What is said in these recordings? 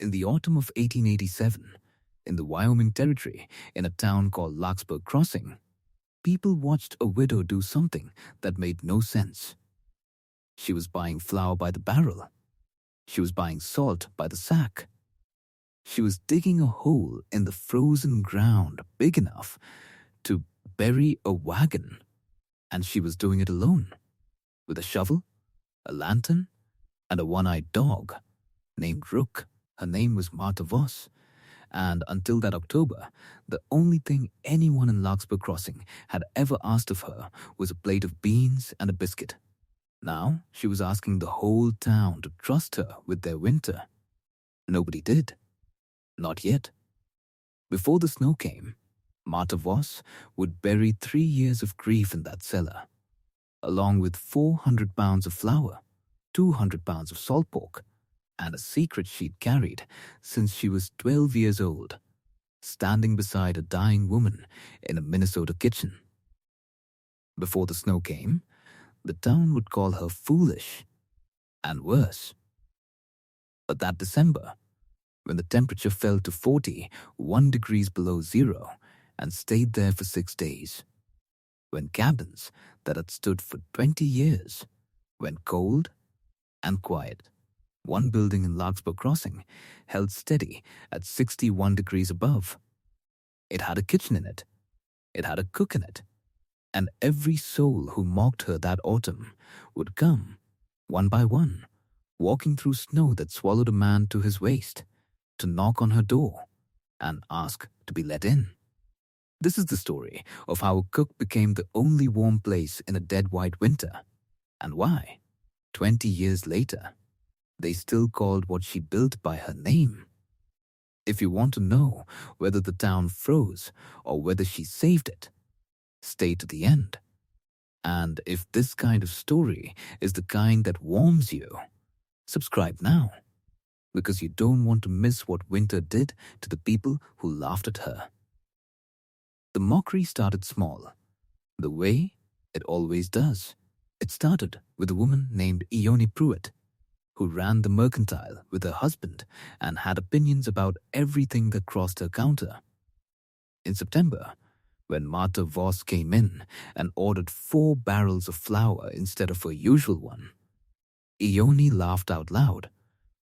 In the autumn of 1887, in the Wyoming Territory, in a town called Larkspur Crossing, people watched a widow do something that made no sense. She was buying flour by the barrel. She was buying salt by the sack. She was digging a hole in the frozen ground big enough to bury a wagon, and she was doing it alone, with a shovel, a lantern, and a one-eyed dog named Rook. Her name was Martha Voss, and until that October, the only thing anyone in Larkspur Crossing had ever asked of her was a plate of beans and a biscuit. Now she was asking the whole town to trust her with their winter. Nobody did. Not yet. Before the snow came, Martha Voss would bury 3 years of grief in that cellar, along with 400 pounds of flour, 200 pounds of salt pork, and a secret she'd carried since she was 12 years old, standing beside a dying woman in a Minnesota kitchen. Before the snow came, the town would call her foolish, and worse. But that December, when the temperature fell to 41 degrees below zero and stayed there for 6 days, when cabins that had stood for 20 years went cold and quiet, one building in Larkspur Crossing held steady at 61 degrees above. It had a kitchen in it. It had a cook in it. And every soul who mocked her that autumn would come, one by one, walking through snow that swallowed a man to his waist, to knock on her door and ask to be let in. This is the story of how a cook became the only warm place in a dead white winter, and why, 20 years later, they still called what she built by her name. If you want to know whether the town froze or whether she saved it, stay to the end. And if this kind of story is the kind that warms you, subscribe now, because you don't want to miss what winter did to the people who laughed at her. The mockery started small, the way it always does. It started with a woman named Ione Pruitt, who ran the mercantile with her husband and had opinions about everything that crossed her counter. In September, when Martha Voss came in and ordered 4 barrels of flour instead of her usual one, Ione laughed out loud,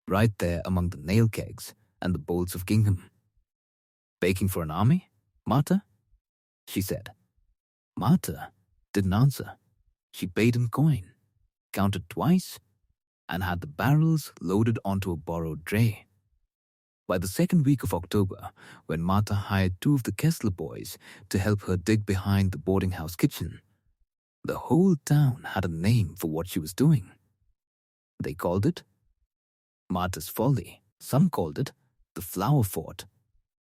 right there among the nail kegs and the bolts of gingham. "Baking for an army, Martha?" she said. Martha didn't answer. She paid in coin, counted twice, and had the barrels loaded onto a borrowed dray. By the second week of October, when Martha hired 2 of the Kessler boys to help her dig behind the boarding house kitchen, the whole town had a name for what she was doing. They called it Martha's Folly. Some called it the Flour Fort,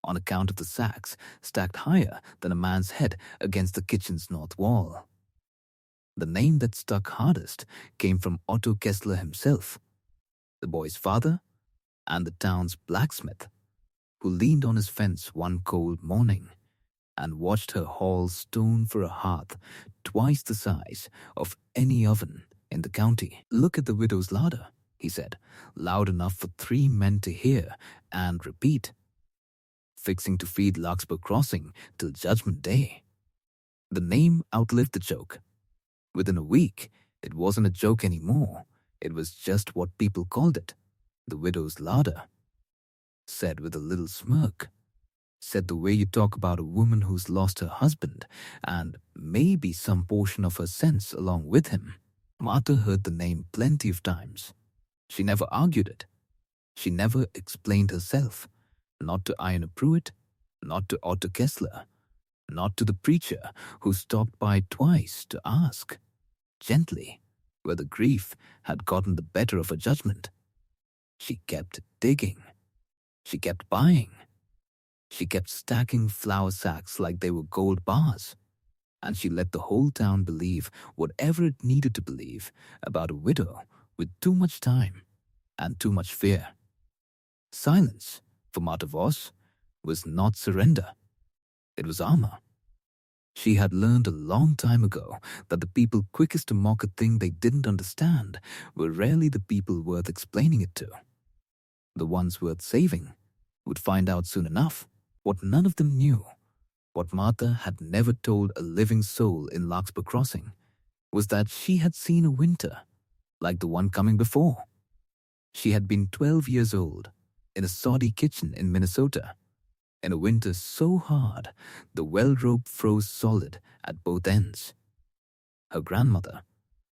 on account of the sacks stacked higher than a man's head against the kitchen's north wall. The name that stuck hardest came from Otto Kessler himself, the boy's father and the town's blacksmith, who leaned on his fence one cold morning and watched her haul stone for a hearth twice the size of any oven in the county. "Look at the widow's larder," he said, loud enough for 3 men to hear and repeat. "Fixing to feed Larkspur Crossing till Judgment Day." The name outlived the joke. Within a week, it wasn't a joke anymore. It was just what people called it, the widow's larder. Said with a little smirk. Said the way you talk about a woman who's lost her husband and maybe some portion of her sense along with him. Martha heard the name plenty of times. She never argued it. She never explained herself, not to Ione Pruitt, not to Otto Kessler, not to the preacher who stopped by twice to ask, gently, whether grief had gotten the better of her judgment. She kept digging. She kept buying. She kept stacking flour sacks like they were gold bars. And she let the whole town believe whatever it needed to believe about a widow with too much time and too much fear. Silence, for Martha Voss, was not surrender. It was armor. She had learned a long time ago that the people quickest to mock a thing they didn't understand were rarely the people worth explaining it to. the ones worth saving, would find out soon enough. What none of them knew, what Martha had never told a living soul in Larkspur Crossing, was that she had seen a winter like the one coming before. She had been 12 years old in a soddy kitchen in Minnesota, in a winter so hard the well rope froze solid at both ends. Her grandmother,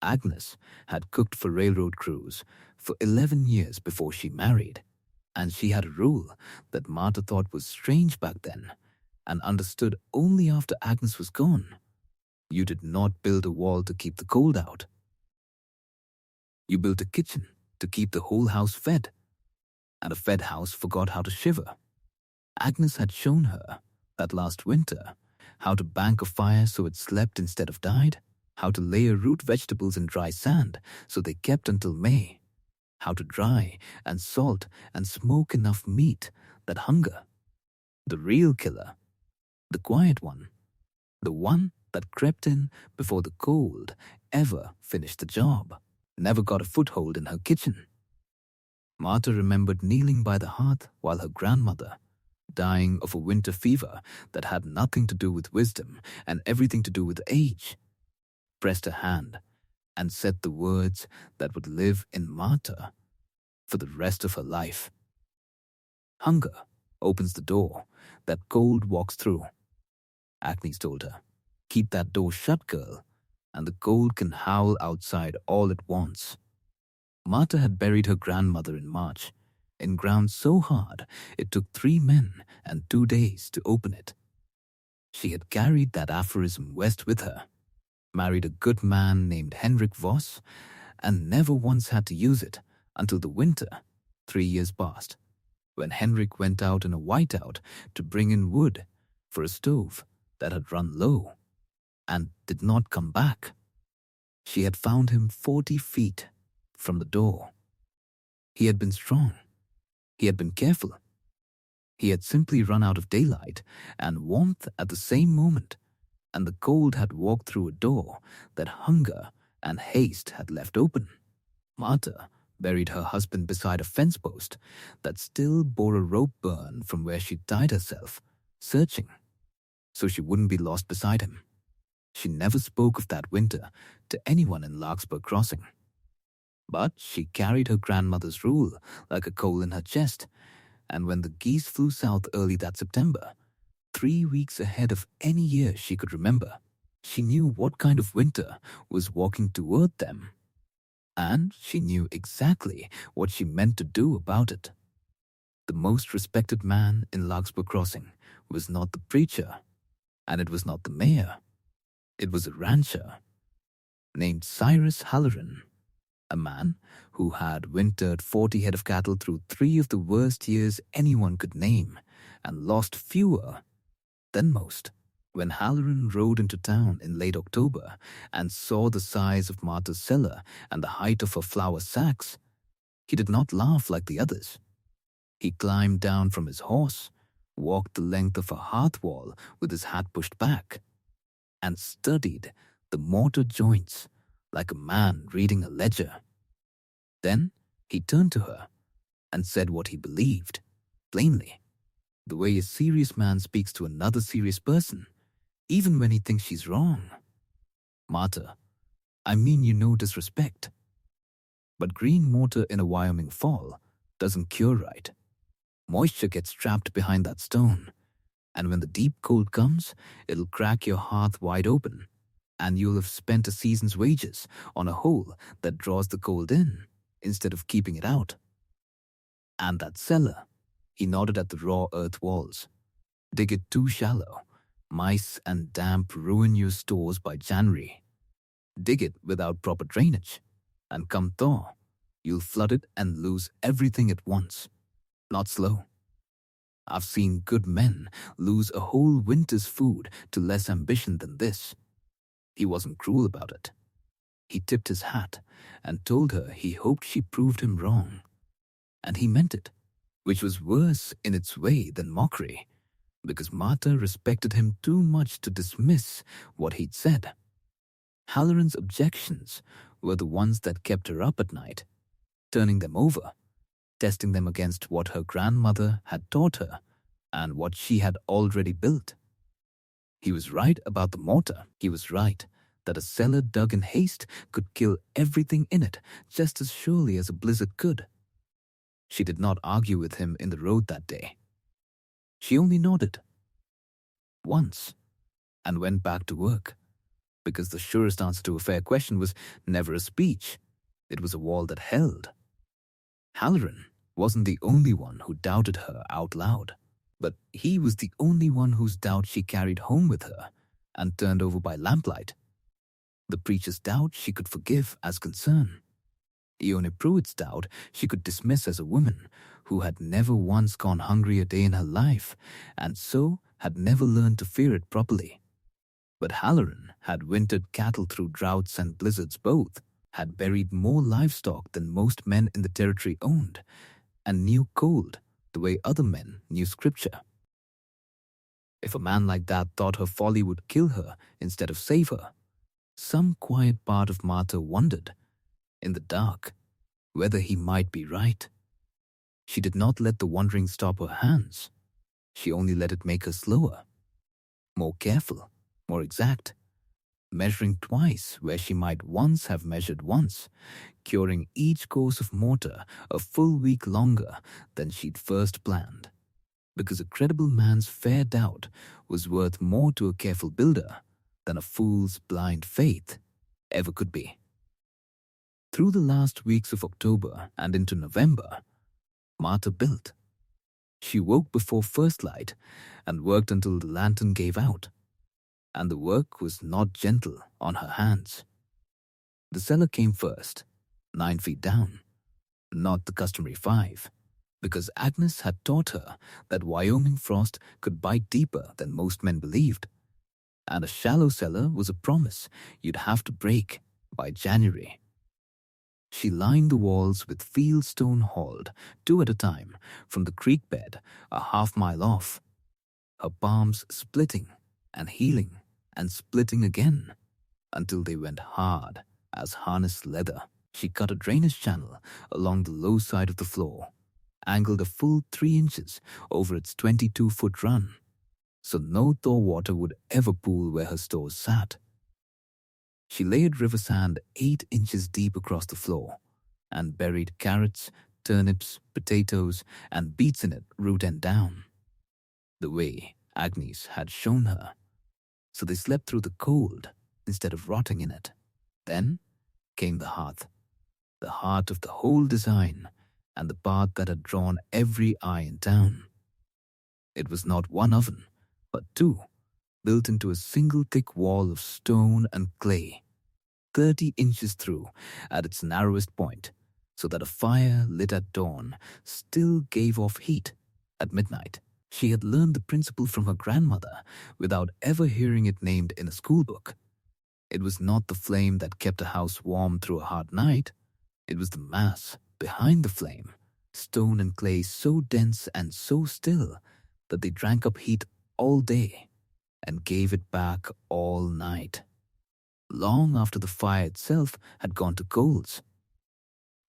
Agnes, had cooked for railroad crews for 11 years before she married, and she had a rule that Martha thought was strange back then and understood only after Agnes was gone. You did not build a wall to keep the cold out. You built a kitchen to keep the whole house fed, and a fed house forgot how to shiver. Agnes had shown her that last winter how to bank a fire so it slept instead of died, how to layer root vegetables in dry sand so they kept until May, how to dry and salt and smoke enough meat that hunger, the real killer, the quiet one, the one that crept in before the cold ever finished the job, never got a foothold in her kitchen. Martha remembered kneeling by the hearth while her grandmother, dying of a winter fever that had nothing to do with wisdom and everything to do with age, pressed her hand and said the words that would live in Martha for the rest of her life. Hunger opens the door that cold walks through. Agnes told her, keep that door shut, girl, and the cold can howl outside all it wants. Martha had buried her grandmother in March, in ground so hard it took 3 men and 2 days to open it. She had carried that aphorism west with her, married a good man named Henrik Voss, and never once had to use it until the winter, 3 years past, when Henrik went out in a whiteout to bring in wood for a stove that had run low and did not come back. She had found him 40 feet from the door. He had been strong. He had been careful. He had simply run out of daylight and warmth at the same moment, and the cold had walked through a door that hunger and haste had left open. Martha buried her husband beside a fence post that still bore a rope burn from where she tied herself, searching, so she wouldn't be lost beside him. She never spoke of that winter to anyone in Larkspur Crossing. But she carried her grandmother's rule like a coal in her chest, and when the geese flew south early that September, 3 weeks ahead of any year she could remember, she knew what kind of winter was walking toward them, and she knew exactly what she meant to do about it. The most respected man in Larkspur Crossing was not the preacher, and it was not the mayor. It was a rancher named Cyrus Halloran, a man who had wintered 40 head of cattle through 3 of the worst years anyone could name and lost fewer than most. When Halloran rode into town in late October and saw the size of Martha's cellar and the height of her flour sacks, he did not laugh like the others. He climbed down from his horse, walked the length of a hearth wall with his hat pushed back, and studied the mortar joints like a man reading a ledger. Then he turned to her and said what he believed, plainly, the way a serious man speaks to another serious person, even when he thinks she's wrong. Martha, I mean you no disrespect, but green mortar in a Wyoming fall doesn't cure right. Moisture gets trapped behind that stone, and when the deep cold comes, it'll crack your hearth wide open, and you'll have spent a season's wages on a hole that draws the cold in instead of keeping it out. And that cellar, he nodded at the raw earth walls. Dig it too shallow. Mice and damp ruin your stores by January. Dig it without proper drainage, and come thaw, you'll flood it and lose everything at once. Not slow. I've seen good men lose a whole winter's food to less ambition than this. He wasn't cruel about it. He tipped his hat and told her he hoped she proved him wrong. And he meant it, which was worse in its way than mockery, because Martha respected him too much to dismiss what he'd said. Halloran's objections were the ones that kept her up at night, turning them over, testing them against what her grandmother had taught her and what she had already built. He was right about the mortar. He was right that a cellar dug in haste could kill everything in it just as surely as a blizzard could. She did not argue with him in the road that day. She only nodded once and went back to work, because the surest answer to a fair question was never a speech. It was a wall that held. Halloran wasn't the only one who doubted her out loud, but he was the only one whose doubt she carried home with her and turned over by lamplight. The preacher's doubt she could forgive as concern. Ione Pruitt's doubt she could dismiss as a woman who had never once gone hungry a day in her life and so had never learned to fear it properly. But Halloran had wintered cattle through droughts and blizzards both, had buried more livestock than most men in the territory owned, and knew cold the way other men knew scripture. If a man like that thought her folly would kill her instead of save her, some quiet part of Martha wondered, in the dark, whether he might be right. She did not let the wondering stop her hands. She only let it make her slower, more careful, more exact, measuring twice where she might once have measured once, curing each course of mortar a full week longer than she'd first planned, because a credible man's fair doubt was worth more to a careful builder than a fool's blind faith ever could be. Through the last weeks of October and into November, Martha built. She woke before first light and worked until the lantern gave out, and the work was not gentle on her hands. The cellar came first, 9 feet down, not the customary 5, because Agnes had taught her that Wyoming frost could bite deeper than most men believed, and a shallow cellar was a promise you'd have to break by January. She lined the walls with field stone hauled, 2 at a time, from the creek bed a half-mile off, her palms splitting and healing and splitting again until they went hard as harness leather. She cut a drainage channel along the low side of the floor, angled a full 3 inches over its 22-foot run, so no thaw water would ever pool where her stores sat. She laid river sand 8 inches deep across the floor and buried carrots, turnips, potatoes, and beets in it root end down, the way Agnes had shown her, so they slept through the cold instead of rotting in it. Then came the hearth of the whole design and the part that had drawn every eye in town. It was not 1 oven, but 2, built into a single thick wall of stone and clay, 30 inches through at its narrowest point, so that a fire lit at dawn still gave off heat at midnight. She had learned the principle from her grandmother without ever hearing it named in a schoolbook. It was not the flame that kept a house warm through a hard night. It was the mass behind the flame, stone and clay so dense and so still that they drank up heat all day and gave it back all night, long after the fire itself had gone to coals.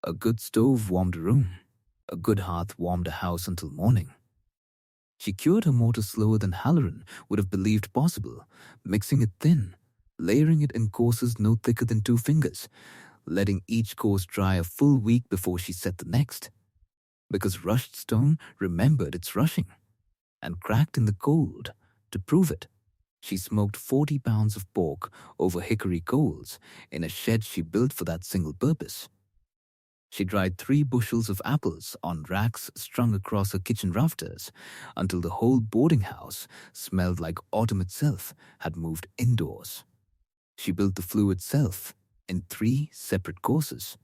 A good stove warmed a room. A good hearth warmed a house until morning. She cured her mortar slower than Halloran would have believed possible, mixing it thin, layering it in courses no thicker than 2 fingers, letting each course dry a full week before she set the next, because rushed stone remembered its rushing, and cracked in the cold to prove it. She smoked 40 pounds of pork over hickory coals in a shed she built for that single purpose. She dried 3 bushels of apples on racks strung across her kitchen rafters until the whole boarding house smelled like autumn itself had moved indoors. She built the flue itself in 3 separate courses,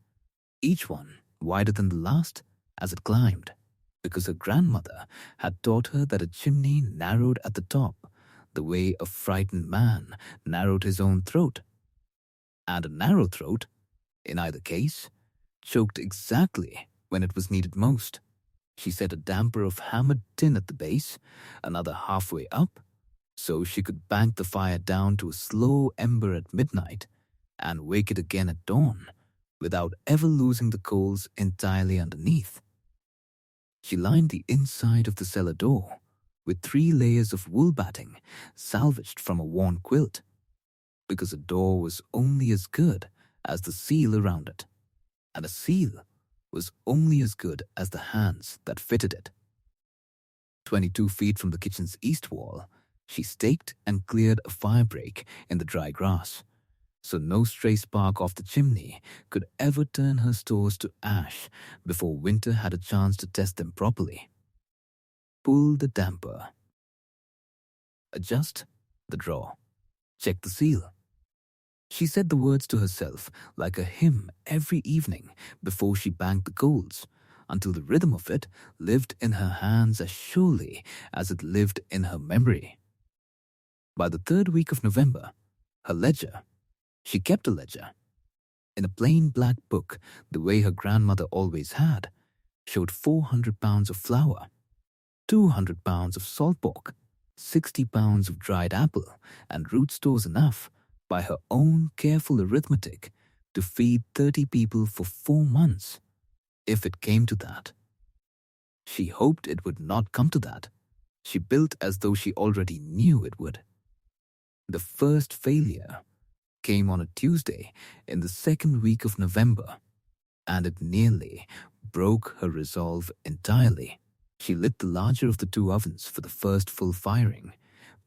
each one wider than the last as it climbed, because her grandmother had taught her that a chimney narrowed at the top the way a frightened man narrowed his own throat. And a narrow throat, in either case, choked exactly when it was needed most. She set a damper of hammered tin at the base, another halfway up, so she could bank the fire down to a slow ember at midnight and wake it again at dawn without ever losing the coals entirely underneath. She lined the inside of the cellar door with 3 layers of wool batting salvaged from a worn quilt, because a door was only as good as the seal around it, and a seal was only as good as the hands that fitted it. 22 feet from the kitchen's east wall, she staked and cleared a firebreak in the dry grass, so no stray spark off the chimney could ever turn her stores to ash before winter had a chance to test them properly. Pull the damper. Adjust the drawer. Check the seal. She said the words to herself like a hymn every evening before she banged the coals, until the rhythm of it lived in her hands as surely as it lived in her memory. By the 3rd week of November, her ledger, she kept a ledger, in a plain black book the way her grandmother always had, showed 400 pounds of flour, 200 pounds of salt pork, 60 pounds of dried apple, and root stores enough, by her own careful arithmetic, to feed 30 people for 4 months, if it came to that. She hoped it would not come to that. She built as though she already knew it would. The first failure came on a Tuesday in the 2nd week of November, and it nearly broke her resolve entirely. She lit the larger of the 2 ovens for the first full firing,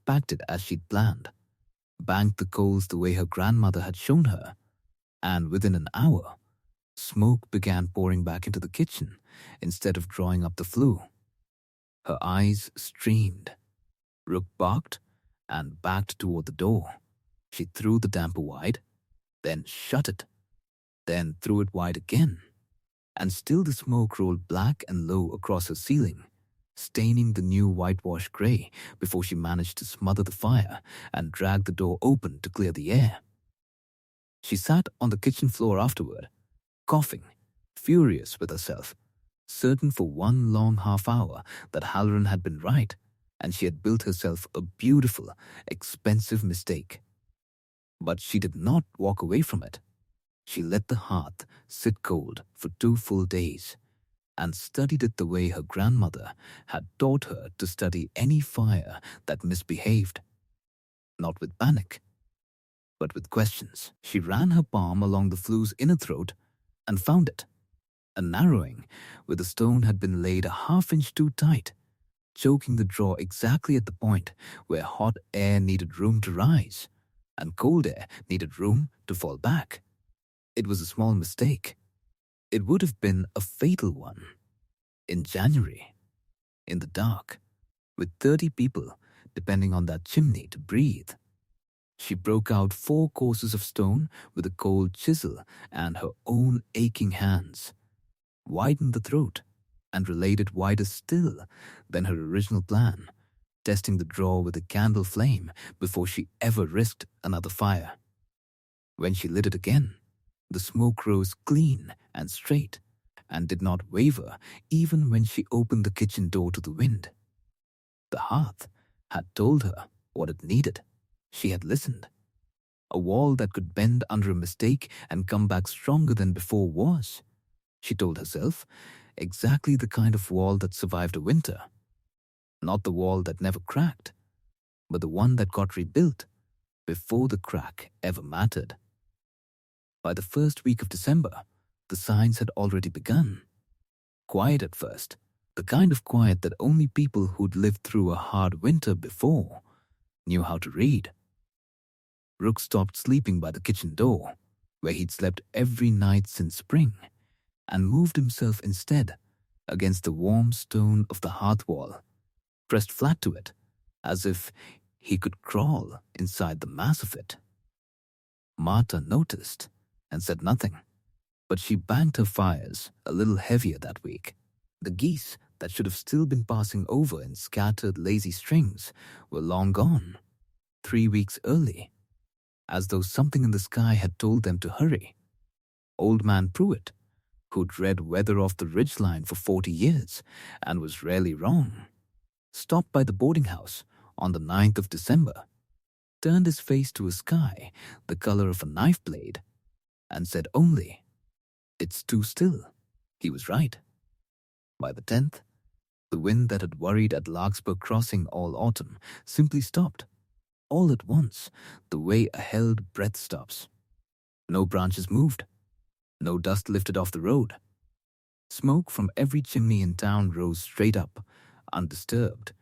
packed it as she'd planned, banked the coals the way her grandmother had shown her, and within an hour, smoke began pouring back into the kitchen instead of drawing up the flue. Her eyes streamed. Rook barked and backed toward the door. She threw the damper wide, then shut it, then threw it wide again, and still the smoke rolled black and low across her ceiling, staining the new whitewash grey before she managed to smother the fire and drag the door open to clear the air. She sat on the kitchen floor afterward, coughing, furious with herself, certain for one long half-hour that Halloran had been right, and she had built herself a beautiful, expensive mistake. But she did not walk away from it. She let the hearth sit cold for 2 full days, and studied it the way her grandmother had taught her to study any fire that misbehaved. Not with panic, but with questions. She ran her palm along the flue's inner throat and found it. A narrowing where the stone had been laid a half-inch too tight, choking the drawer exactly at the point where hot air needed room to rise and cold air needed room to fall back. It was a small mistake. It would have been a fatal one. In January, in the dark, with 30 people depending on that chimney to breathe. She broke out 4 courses of stone with a cold chisel and her own aching hands, widened the throat, and relayed it wider still than her original plan, testing the drawer with a candle flame before she ever risked another fire. When she lit it again, the smoke rose clean and straight, and did not waver even when she opened the kitchen door to the wind. The hearth had told her what it needed. She had listened. A wall that could bend under a mistake and come back stronger than before was, she told herself, exactly the kind of wall that survived a winter. Not the wall that never cracked, but the one that got rebuilt before the crack ever mattered. By the 1st week of December, the signs had already begun. Quiet at first, the kind of quiet that only people who'd lived through a hard winter before knew how to read. Rook stopped sleeping by the kitchen door, where he'd slept every night since spring, and moved himself instead against the warm stone of the hearth wall, pressed flat to it, as if he could crawl inside the mass of it. Martha noticed and said nothing, but she banked her fires a little heavier that week. The geese that should have still been passing over in scattered lazy strings were long gone, 3 weeks early, as though something in the sky had told them to hurry. Old man Pruitt, who'd read weather off the ridgeline for 40 years and was rarely wrong, stopped by the boarding house on the 9th of December, turned his face to a sky the color of a knife blade, and said only, "It's too still." He was right. By the 10th, The wind that had worried at Larkspur Crossing all autumn simply stopped. All at once, the way a held breath stops. No branches moved. No dust lifted off the road. Smoke from every chimney in town rose straight up, undisturbed,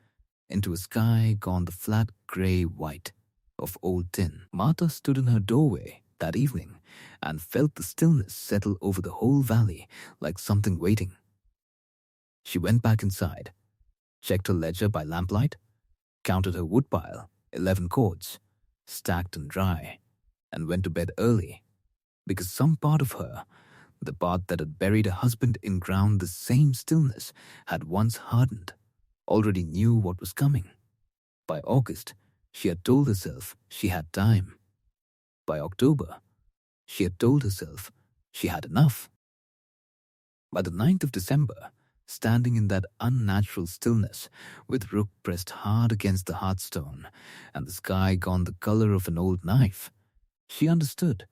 into a sky gone the flat grey white of old tin. Martha stood in her doorway that evening and felt the stillness settle over the whole valley like something waiting. She went back inside, checked her ledger by lamplight, counted her woodpile, 11 cords, stacked and dry, and went to bed early, because some part of her, the part that had buried her husband in ground the same stillness had once hardened, already knew what was coming. By August, she had told herself she had time. By October, she had told herself she had enough. By the 9th of December, standing in that unnatural stillness, with Rook pressed hard against the hearthstone and the sky gone the color of an old knife, she understood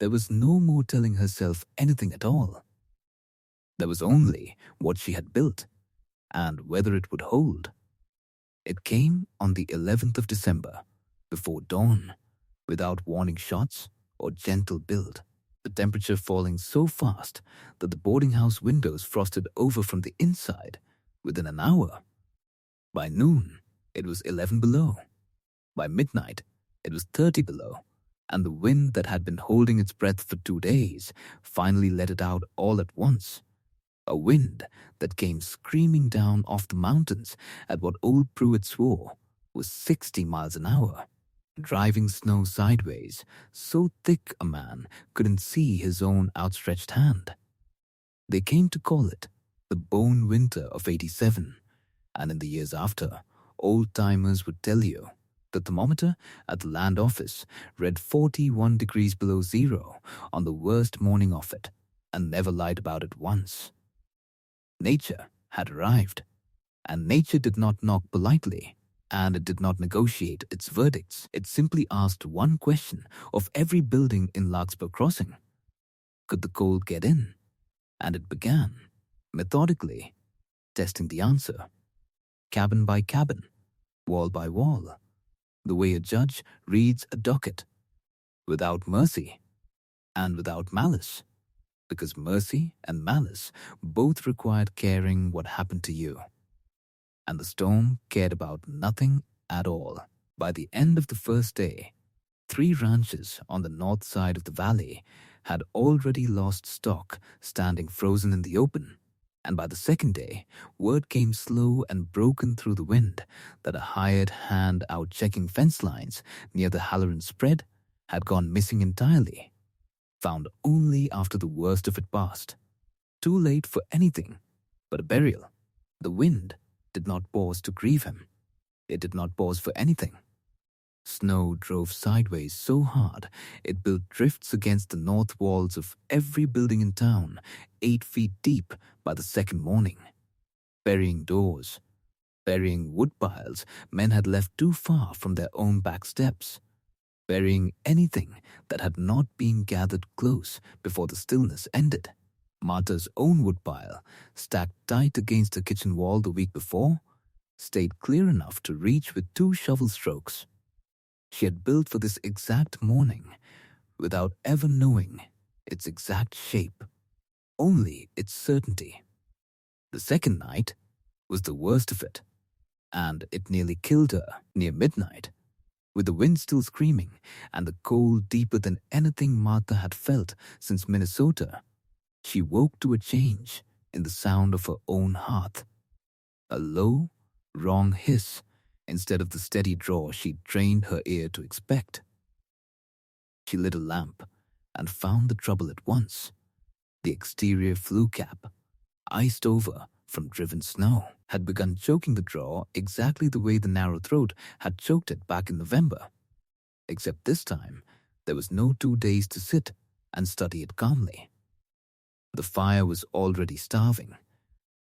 there was no more telling herself anything at all. There was only what she had built and whether it would hold. It came on the 11th of December, before dawn, without warning shots or gentle build, the temperature falling so fast that the boarding house windows frosted over from the inside within an hour. By noon, it was 11 below. By midnight, it was 30 below, and the wind that had been holding its breath for 2 days finally let it out all at once. A wind that came screaming down off the mountains at what old Pruitt swore was 60 miles an hour, driving snow sideways, so thick a man couldn't see his own outstretched hand. They came to call it the Bone Winter of '87, and in the years after, old-timers would tell you the thermometer at the land office read 41 degrees below zero on the worst morning of it, and never lied about it once. Nature had arrived, and nature did not knock politely, and it did not negotiate its verdicts. It simply asked one question of every building in Larkspur Crossing. Could the cold get in? And it began, methodically, testing the answer, cabin by cabin, wall by wall, the way a judge reads a docket, without mercy and without malice, because mercy and malice both required caring what happened to you. And the storm cared about nothing at all. By the end of the first day, 3 ranches on the north side of the valley had already lost stock, standing frozen in the open. And by the second day, word came slow and broken through the wind that a hired hand out checking fence lines near the Halloran spread had gone missing entirely, found only after the worst of it passed. Too late for anything but a burial. The wind did not pause to grieve him. It did not pause for anything. Snow drove sideways so hard it built drifts against the north walls of every building in town, 8 feet deep by the second morning, burying doors, burying woodpiles men had left too far from their own back steps, burying anything that had not been gathered close before the stillness ended. Martha's own woodpile, stacked tight against the kitchen wall the week before, stayed clear enough to reach with 2 shovel strokes. She had built for this exact morning without ever knowing its exact shape, only its certainty. The second night was the worst of it, and it nearly killed her near midnight. With the wind still screaming and the cold deeper than anything Martha had felt since Minnesota, she woke to a change in the sound of her own hearth. A low, wrong hiss instead of the steady draw she'd trained her ear to expect. She lit a lamp and found the trouble at once. The exterior flue cap, iced over from driven snow, had begun choking the draw exactly the way the narrow throat had choked it back in November. Except this time, there was no 2 days to sit and study it calmly. The fire was already starving,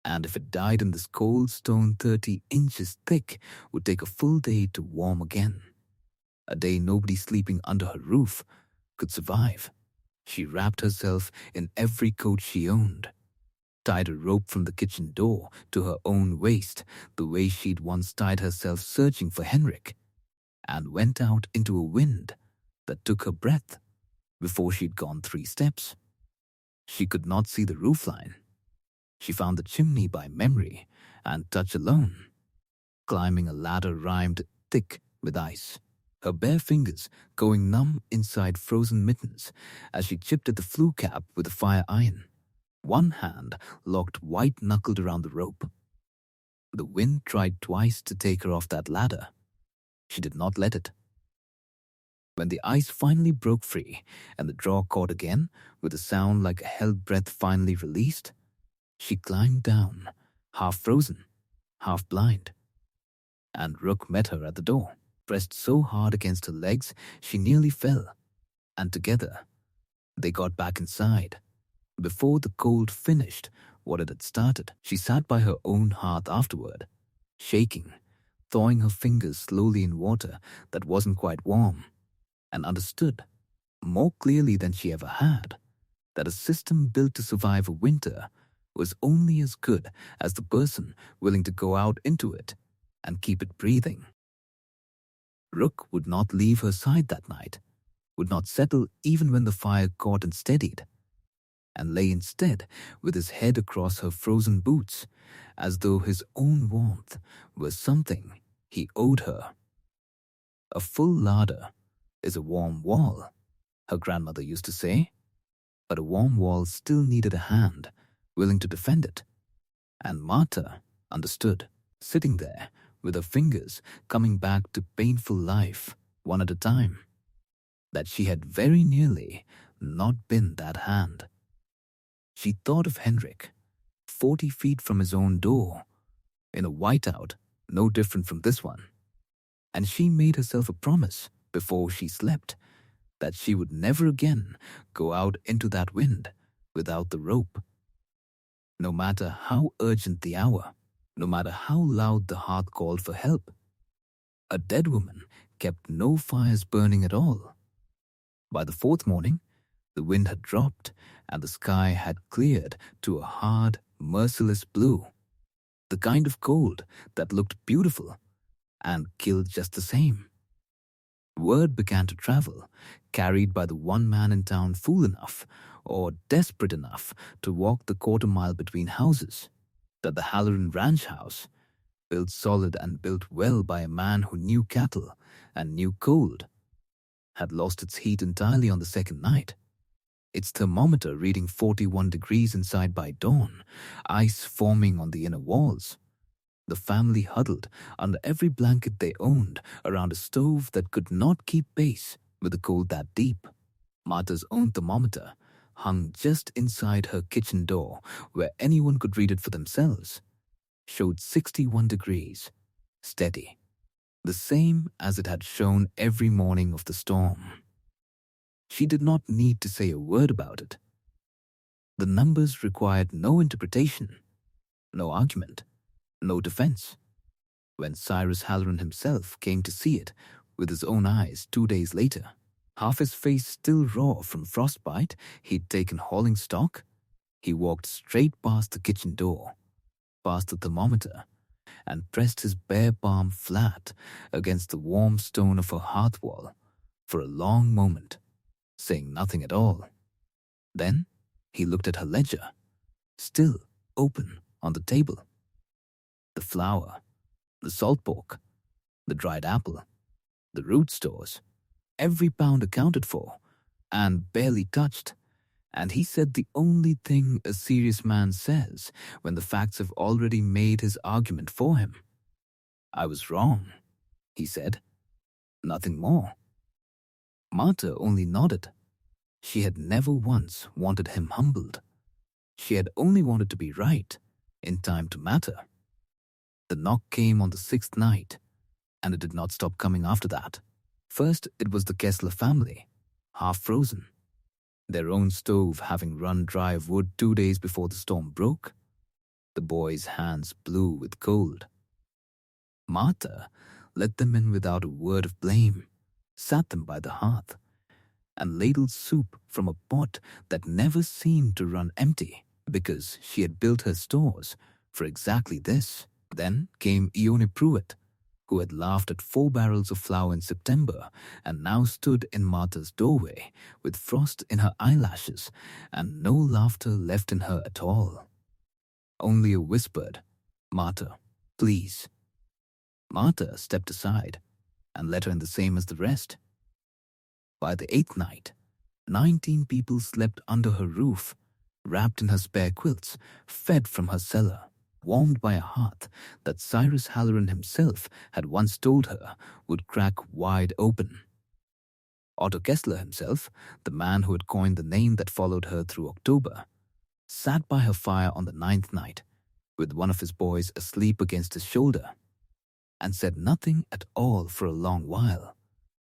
and if it died in this cold stone 30 inches thick, would take a full day to warm again. A day nobody sleeping under her roof could survive. She wrapped herself in every coat she owned, tied a rope from the kitchen door to her own waist the way she'd once tied herself searching for Henrik, and went out into a wind that took her breath before she'd gone 3 steps. She could not see the roofline. She found the chimney by memory and touch alone, climbing a ladder rimed thick with ice, her bare fingers going numb inside frozen mittens as she chipped at the flue cap with a fire iron, one hand locked white-knuckled around the rope. The wind tried twice to take her off that ladder. She did not let it. When the ice finally broke free and the draw caught again with a sound like a held breath finally released, she climbed down, half frozen, half blind. And Rook met her at the door, pressed so hard against her legs she nearly fell, and together they got back inside. Before the cold finished what it had started, she sat by her own hearth afterward, shaking, thawing her fingers slowly in water that wasn't quite warm, and understood, more clearly than she ever had, that a system built to survive a winter was only as good as the person willing to go out into it and keep it breathing. Rook would not leave her side that night, would not settle even when the fire caught and steadied, and lay instead with his head across her frozen boots, as though his own warmth was something he owed her. A full larder is a warm wall, her grandmother used to say, but a warm wall still needed a hand willing to defend it, and Marta understood, sitting there with her fingers coming back to painful life one at a time, that she had very nearly not been that hand. She thought of Henrik, 40 feet from his own door, in a whiteout no different from this one, and she made herself a promise before she slept that she would never again go out into that wind without the rope. No matter how urgent the hour, no matter how loud the hearth called for help, a dead woman kept no fires burning at all. By the 4th morning, the wind had dropped and the sky had cleared to a hard, merciless blue, the kind of cold that looked beautiful and killed just the same. Word began to travel, carried by the one man in town fool enough or desperate enough to walk the quarter-mile between houses, that the Halloran ranch house, built solid and built well by a man who knew cattle and knew cold, had lost its heat entirely on the 2nd night, its thermometer reading 41 degrees inside by dawn, ice forming on the inner walls. The family huddled under every blanket they owned around a stove that could not keep pace with the cold that deep. Marta's own thermometer hung just inside her kitchen door where anyone could read it for themselves, showed 61 degrees, steady, the same as it had shown every morning of the storm. She did not need to say a word about it. The numbers required no interpretation, no argument, no defense. When Cyrus Halloran himself came to see it with his own eyes 2 days later, half his face still raw from frostbite he'd taken hauling stock, he walked straight past the kitchen door, past the thermometer, and pressed his bare palm flat against the warm stone of her hearth wall for a long moment, saying nothing at all. Then he looked at her ledger, still open on the table. The flour, the salt pork, the dried apple, the root stores, every pound accounted for and barely touched, and he said the only thing a serious man says when the facts have already made his argument for him. "I was wrong," he said. Nothing more. Marta only nodded. She had never once wanted him humbled. She had only wanted to be right, in time to matter. The knock came on the 6th night, and it did not stop coming after that. First, it was the Kessler family, half frozen, their own stove having run dry of wood 2 days before the storm broke, the boys' hands blue with cold. Marta let them in without a word of blame, sat them by the hearth, and ladled soup from a pot that never seemed to run empty. because she had built her stores for exactly this. Then came Ione Pruitt, who had laughed at 4 barrels of flour in September and now stood in Martha's doorway with frost in her eyelashes and no laughter left in her at all. Only a whispered, "Martha, please." Martha stepped aside and let her in the same as the rest. By the 8th night, 19 people slept under her roof, wrapped in her spare quilts, fed from her cellar, warmed by a hearth that Cyrus Halloran himself had once told her would crack wide open. Otto Kessler himself, the man who had coined the name that followed her through October, sat by her fire on the 9th night, with one of his boys asleep against his shoulder, and said nothing at all for a long while,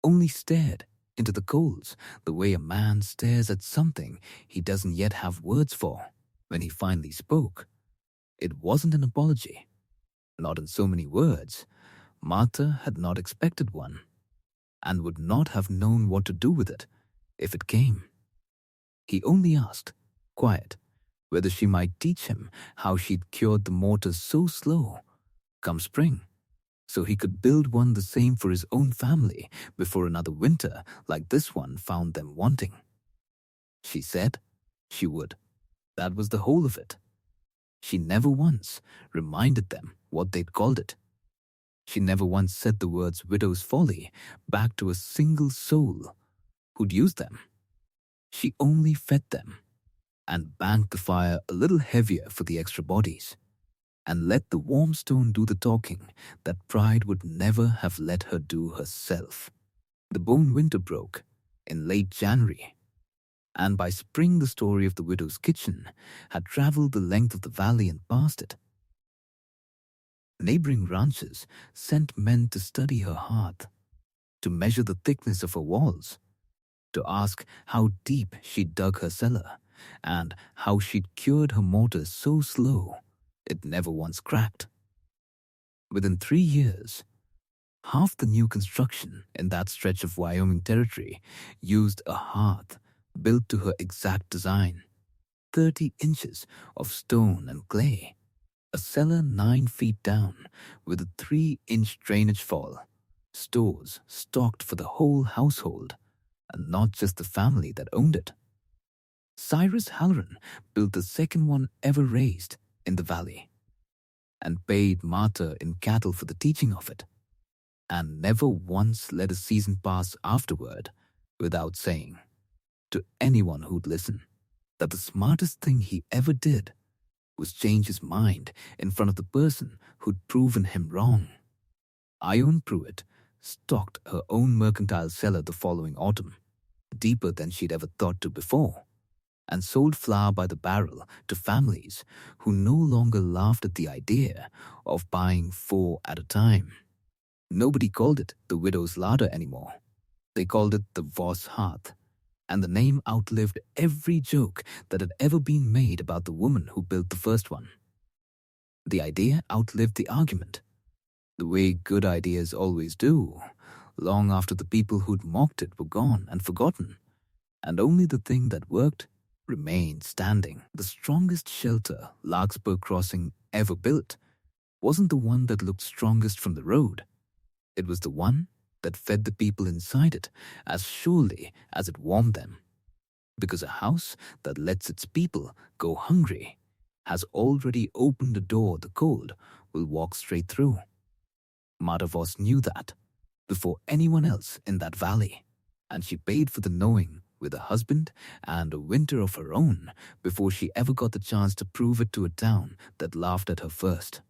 only stared into the coals the way a man stares at something he doesn't yet have words for. When he finally spoke, it wasn't an apology. Not in so many words. Martha had not expected one, and would not have known what to do with it if it came. He only asked, quiet, whether she might teach him how she'd cured the mortar so slow, come spring, so he could build one the same for his own family before another winter like this one found them wanting. She said she would. That was the whole of it. She never once reminded them what they'd called it. She never once said the words widow's folly back to a single soul who'd used them. She only fed them and banked the fire a little heavier for the extra bodies, and let the warm stone do the talking that pride would never have let her do herself. The bone winter broke in late January, and by spring the story of the widow's kitchen had traveled the length of the valley and past it. Neighboring ranches sent men to study her hearth, to measure the thickness of her walls, to ask how deep she'd dug her cellar, and how she'd cured her mortar so slow it never once cracked. Within 3 years, half the new construction in that stretch of Wyoming territory used a hearth built to her exact design, 30 inches of stone and clay, a cellar 9 feet down with a 3-inch drainage fall, stores stocked for the whole household, and not just the family that owned it. Cyrus Halloran built the second one ever raised in the valley, and paid Martha in cattle for the teaching of it, and never once let a season pass afterward without saying, to anyone who'd listen, that the smartest thing he ever did was change his mind in front of the person who'd proven him wrong. Ione Pruitt stocked her own mercantile cellar the following autumn, deeper than she'd ever thought to before, and sold flour by the barrel to families who no longer laughed at the idea of buying 4 at a time. Nobody called it the widow's larder anymore. They called it the Voss hearth, and the name outlived every joke that had ever been made about the woman who built the first one. The idea outlived the argument, the way good ideas always do, long after the people who'd mocked it were gone and forgotten, and only the thing that worked remained standing. The strongest shelter Larkspur Crossing ever built wasn't the one that looked strongest from the road. It was the one that fed the people inside it as surely as it warmed them. Because a house that lets its people go hungry has already opened a door the cold will walk straight through. Martha Voss knew that before anyone else in that valley, and she paid for the knowing with a husband and a winter of her own before she ever got the chance to prove it to a town that laughed at her first.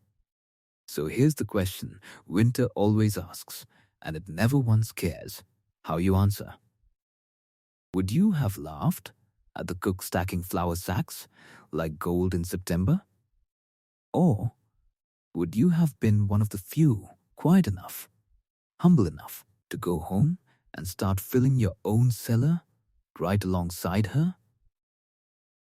So here's the question winter always asks, and it never once cares how you answer. Would you have laughed at the cook stacking flour sacks like gold in September? Or would you have been one of the few quiet enough, humble enough to go home and start filling your own cellar right alongside her